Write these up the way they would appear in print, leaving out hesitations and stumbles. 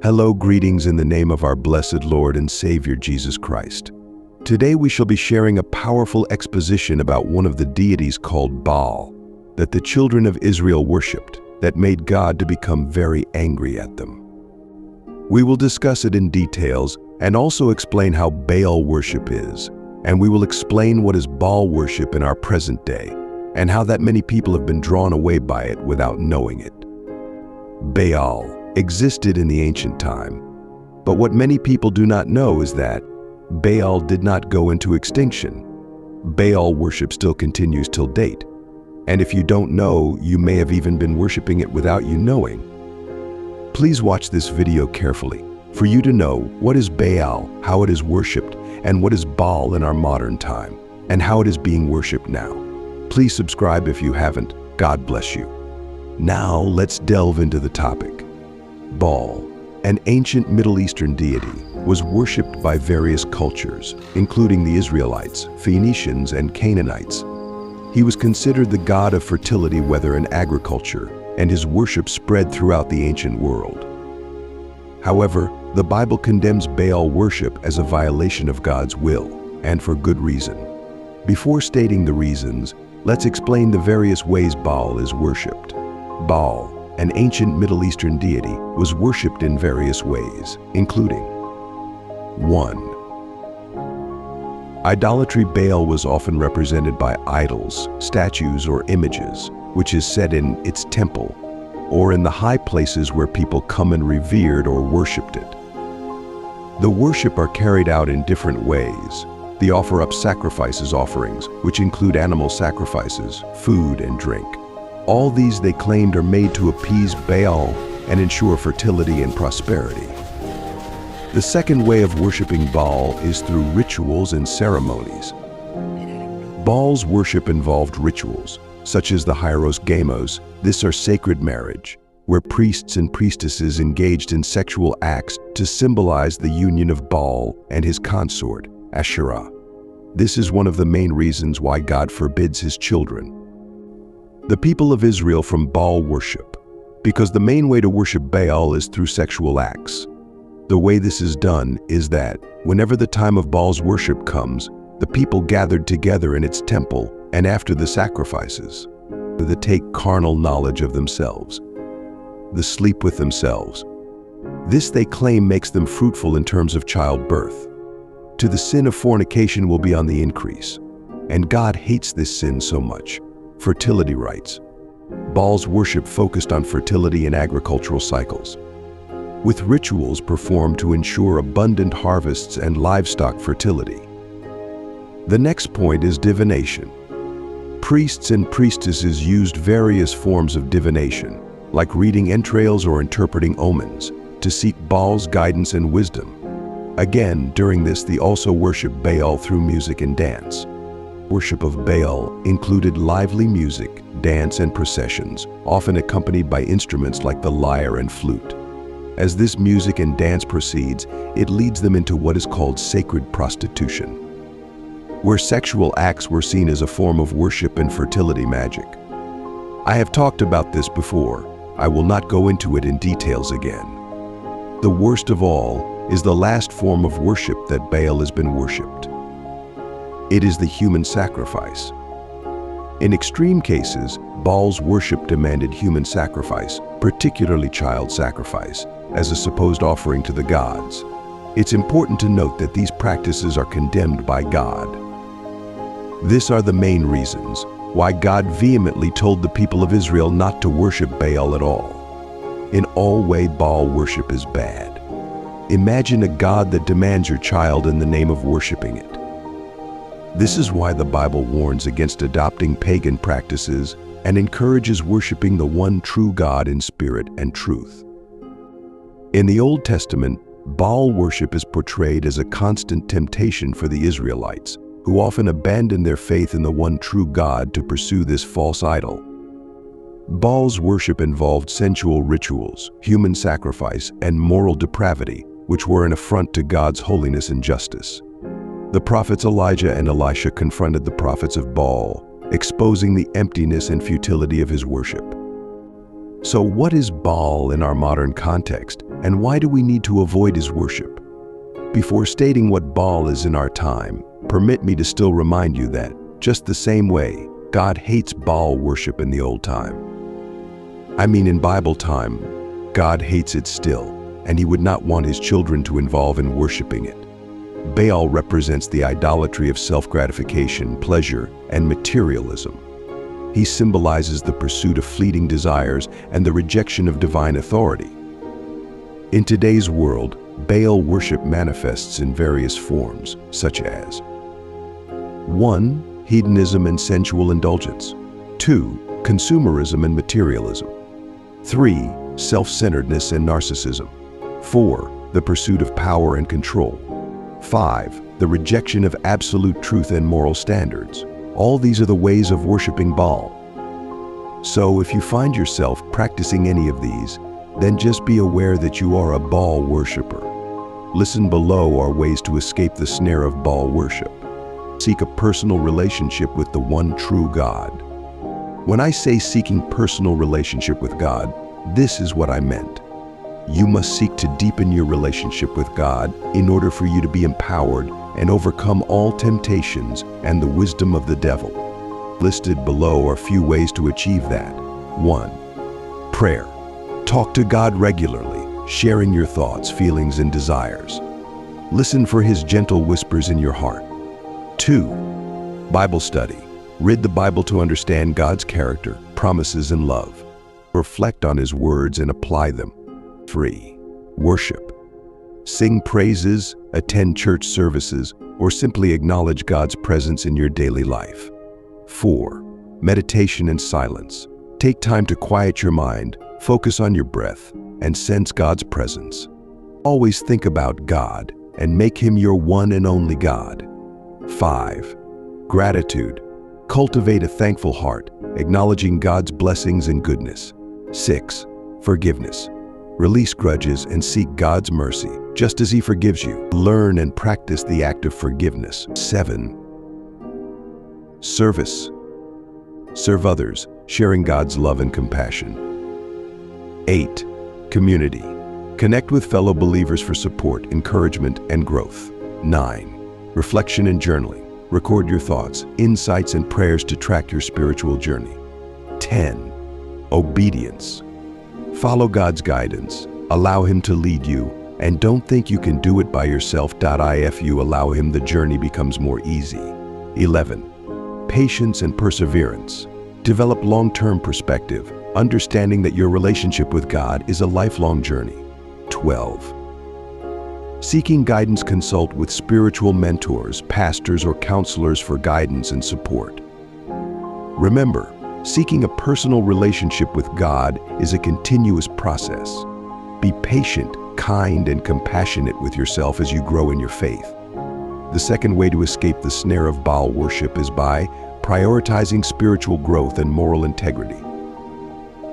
Hello, greetings in the name of our blessed Lord and Savior Jesus Christ. Today we shall be sharing a powerful exposition about one of the deities called Baal, that the children of Israel worshipped, that made God to become very angry at them. We will discuss it in details and also explain how Baal worship is, and we will explain what is Baal worship in our present day, and how that many people have been drawn away by it without knowing it. Baal existed in the ancient time, but what many people do not know is that Baal did not go into extinction. Baal worship still continues till date, and if you don't know, you may have even been worshiping it without you knowing. Please watch this video carefully for you to know what is Baal, how it is worshipped, and what is Baal in our modern time, and how it is being worshipped now. Please subscribe if you haven't. God bless you. Now let's delve into the topic. Baal, an ancient Middle Eastern deity, was worshipped by various cultures, including the Israelites, Phoenicians, and Canaanites. He was considered the god of fertility, weather, and agriculture, and his worship spread throughout the ancient world. However, the Bible condemns Baal worship as a violation of God's will, and for good reason. Before stating the reasons, let's explain the various ways Baal is worshipped. Baal, an ancient Middle Eastern deity, was worshipped in various ways, including 1. Idolatry. Baal was often represented by idols, statues, or images, which is set in its temple, or in the high places where people come and revered or worshipped it. The worship are carried out in different ways. They offer up sacrifices offerings, which include animal sacrifices, food, and drink. All these they claimed are made to appease Baal and ensure fertility and prosperity. The second way of worshiping Baal is through rituals and ceremonies. Baal's worship involved rituals, such as the Hieros Gamos. These are sacred marriage, where priests and priestesses engaged in sexual acts to symbolize the union of Baal and his consort, Asherah. This is one of the main reasons why God forbids his children. The people of Israel from Baal worship, because the main way to worship Baal is through sexual acts. The way this is done is that, whenever the time of Baal's worship comes, the people gathered together in its temple, and after the sacrifices, they take carnal knowledge of themselves. They sleep with themselves. This they claim makes them fruitful in terms of childbirth. To the sin of fornication will be on the increase, and God hates this sin so much. Fertility rites. Baal's worship focused on fertility and agricultural cycles, with rituals performed to ensure abundant harvests and livestock fertility. The next point is divination. Priests and priestesses used various forms of divination, like reading entrails or interpreting omens, to seek Baal's guidance and wisdom. Again, during this they also worshiped Baal through music and dance. Worship of Baal included lively music, dance, and processions, often accompanied by instruments like the lyre and flute. As this music and dance proceeds, it leads them into what is called sacred prostitution, where sexual acts were seen as a form of worship and fertility magic. I have talked about this before. I will not go into it in details again. The worst of all is the last form of worship that Baal has been worshipped. It is the human sacrifice. In extreme cases, Baal's worship demanded human sacrifice, particularly child sacrifice, as a supposed offering to the gods. It's important to note that these practices are condemned by God. These are the main reasons why God vehemently told the people of Israel not to worship Baal at all. In all way, Baal worship is bad. Imagine a God that demands your child in the name of worshiping it. This is why the Bible warns against adopting pagan practices and encourages worshiping the one true God in spirit and truth. In the Old Testament, Baal worship is portrayed as a constant temptation for the Israelites, who often abandon their faith in the one true God to pursue this false idol. Baal's worship involved sensual rituals, human sacrifice, and moral depravity, which were an affront to God's holiness and justice. The prophets Elijah and Elisha confronted the prophets of Baal, exposing the emptiness and futility of his worship. So what is Baal in our modern context? And why do we need to avoid his worship? Before stating what Baal is in our time, permit me to still remind you that, just the same way, God hates Baal worship in the old time. I mean, in Bible time, God hates it still, and he would not want his children to involve in worshiping it. Baal represents the idolatry of self-gratification, pleasure, and materialism. He symbolizes the pursuit of fleeting desires and the rejection of divine authority. In today's world, Baal worship manifests in various forms, such as 1. Hedonism and sensual indulgence. 2. Consumerism and materialism. 3. Self-centeredness and narcissism. 4. The pursuit of power and control. 5. The rejection of absolute truth and moral standards. All these are the ways of worshiping Baal. So if you find yourself practicing any of these, then just be aware that you are a Baal worshiper. Listen below are ways to escape the snare of Baal worship. Seek a personal relationship with the one true God. When I say seeking personal relationship with God, this is what I meant. You must seek to deepen your relationship with God in order for you to be empowered and overcome all temptations and the wisdom of the devil. Listed below are a few ways to achieve that. 1. Prayer. Talk to God regularly, sharing your thoughts, feelings, and desires. Listen for his gentle whispers in your heart. 2. Bible study. Read the Bible to understand God's character, promises, and love. Reflect on his words and apply them. 3. Worship. Sing praises, attend church services, or simply acknowledge God's presence in your daily life. 4. Meditation and silence. Take time to quiet your mind, focus on your breath, and sense God's presence. Always think about God and make him your one and only God. 5. Gratitude. Cultivate a thankful heart, acknowledging God's blessings and goodness. 6. Forgiveness. Release grudges and seek God's mercy, just as he forgives you. Learn and practice the act of forgiveness. 7. Service. Serve others, sharing God's love and compassion. 8. Community. Connect with fellow believers for support, encouragement, and growth. 9. Reflection and journaling. Record your thoughts, insights, and prayers to track your spiritual journey. 10. Obedience. Follow God's guidance, allow him to lead you, and don't think you can do it by yourself. If you allow him, the journey becomes more easy. 11. Patience and perseverance. Develop long-term perspective, understanding that your relationship with God is a lifelong journey. 12. Seeking guidance. Consult with spiritual mentors, pastors, or counselors for guidance and support. Remember, seeking a personal relationship with God is a continuous process. Be patient, kind, and compassionate with yourself as you grow in your faith. The second way to escape the snare of Baal worship is by prioritizing spiritual growth and moral integrity.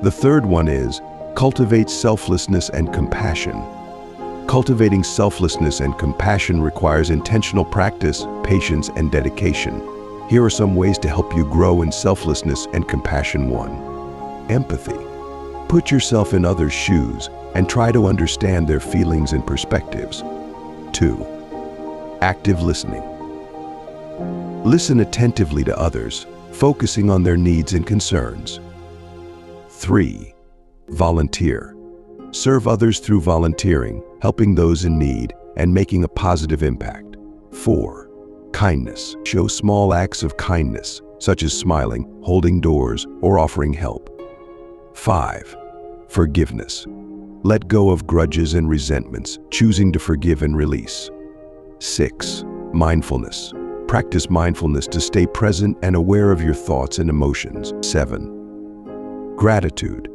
The third one is cultivate selflessness and compassion. Cultivating selflessness and compassion requires intentional practice, patience, and dedication. Here are some ways to help you grow in selflessness and compassion. 1. Empathy. Put yourself in others' shoes and try to understand their feelings and perspectives. 2. Active listening. Listen attentively to others, focusing on their needs and concerns. 3. Volunteer. Serve others through volunteering, helping those in need, and making a positive impact. 4. Kindness. Show small acts of kindness, such as smiling, holding doors, or offering help. 5. Forgiveness. Let go of grudges and resentments, choosing to forgive and release. 6. Mindfulness. Practice mindfulness to stay present and aware of your thoughts and emotions. 7. Gratitude.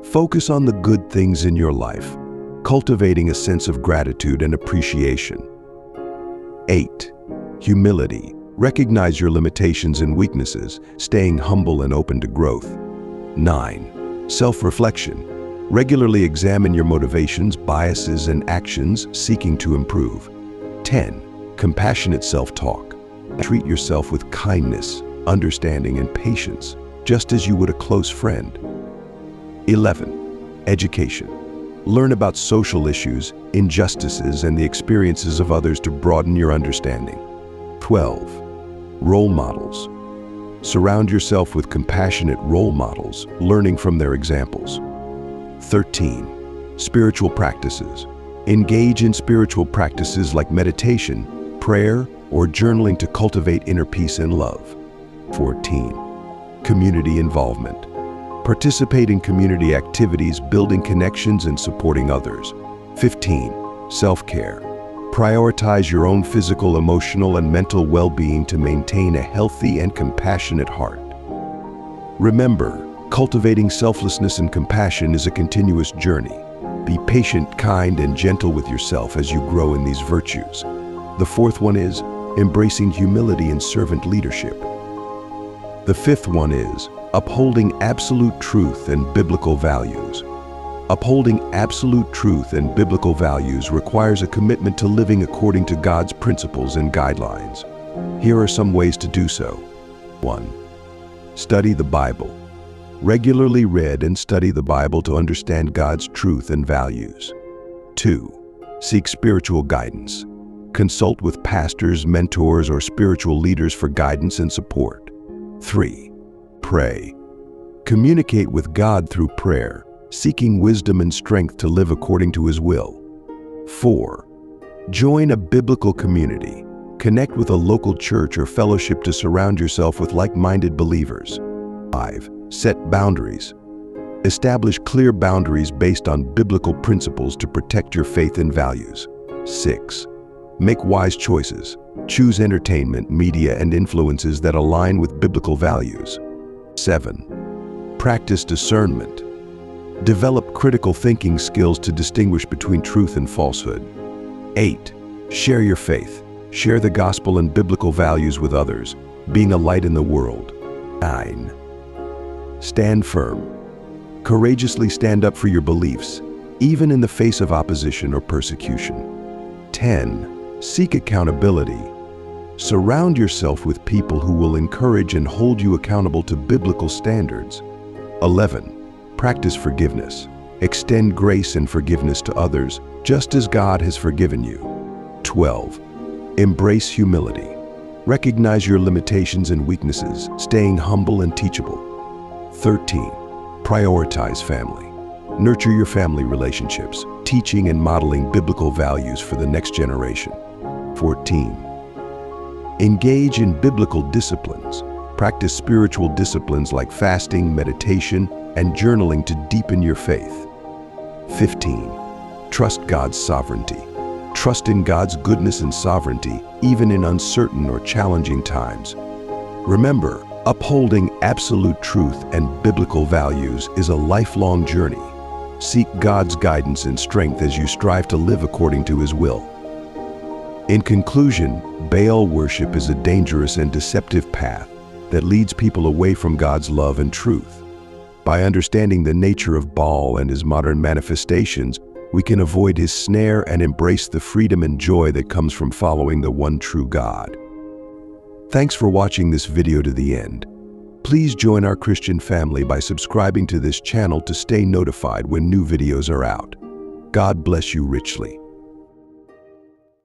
Focus on the good things in your life, cultivating a sense of gratitude and appreciation. 8. Humility. Recognize your limitations and weaknesses, staying humble and open to growth. 9. Self-reflection. Regularly examine your motivations, biases, and actions, seeking to improve. 10. Compassionate self-talk. Treat yourself with kindness, understanding, and patience, just as you would a close friend. 11. Education. Learn about social issues, injustices, and the experiences of others to broaden your understanding. 12. Role models. Surround yourself with compassionate role models, learning from their examples. 13. Spiritual practices. Engage in spiritual practices like meditation, prayer, or journaling to cultivate inner peace and love. 14. Community involvement. Participate in community activities, building connections and supporting others. 15. Self-care. Prioritize your own physical, emotional, and mental well-being to maintain a healthy and compassionate heart. Remember, cultivating selflessness and compassion is a continuous journey. Be patient, kind, and gentle with yourself as you grow in these virtues. The fourth one is embracing humility and servant leadership. The fifth one is upholding absolute truth and biblical values. Upholding absolute truth and biblical values requires a commitment to living according to God's principles and guidelines. Here are some ways to do so. 1. Study the Bible. Regularly read and study the Bible to understand God's truth and values. 2. Seek spiritual guidance. Consult with pastors, mentors, or spiritual leaders for guidance and support. 3. Pray. Communicate with God through prayer, seeking wisdom and strength to live according to His will. 4. Join a biblical community. Connect with a local church or fellowship to surround yourself with like-minded believers. 5. Set boundaries. Establish clear boundaries based on biblical principles to protect your faith and values. 6. Make wise choices. Choose entertainment, media, and influences that align with biblical values. 7. Practice discernment. Develop critical thinking skills to distinguish between truth and falsehood. 8. Share your faith. Share the gospel and biblical values with others, being a light in the world. 9. Stand firm. Courageously stand up for your beliefs, even in the face of opposition or persecution. 10. Seek accountability. Surround yourself with people who will encourage and hold you accountable to biblical standards. 11. Practice forgiveness. Extend grace and forgiveness to others, just as God has forgiven you. 12. Embrace humility. Recognize your limitations and weaknesses, staying humble and teachable. 13. Prioritize family. Nurture your family relationships, teaching and modeling biblical values for the next generation. 14. Engage in biblical disciplines. Practice spiritual disciplines like fasting, meditation, and journaling to deepen your faith. 15. Trust God's sovereignty. Trust in God's goodness and sovereignty, even in uncertain or challenging times. Remember, upholding absolute truth and biblical values is a lifelong journey. Seek God's guidance and strength as you strive to live according to His will. In conclusion, Baal worship is a dangerous and deceptive path that leads people away from God's love and truth. By understanding the nature of Baal and his modern manifestations, we can avoid his snare and embrace the freedom and joy that comes from following the one true God. Thanks for watching this video to the end. Please join our Christian family by subscribing to this channel to stay notified when new videos are out. God bless you richly.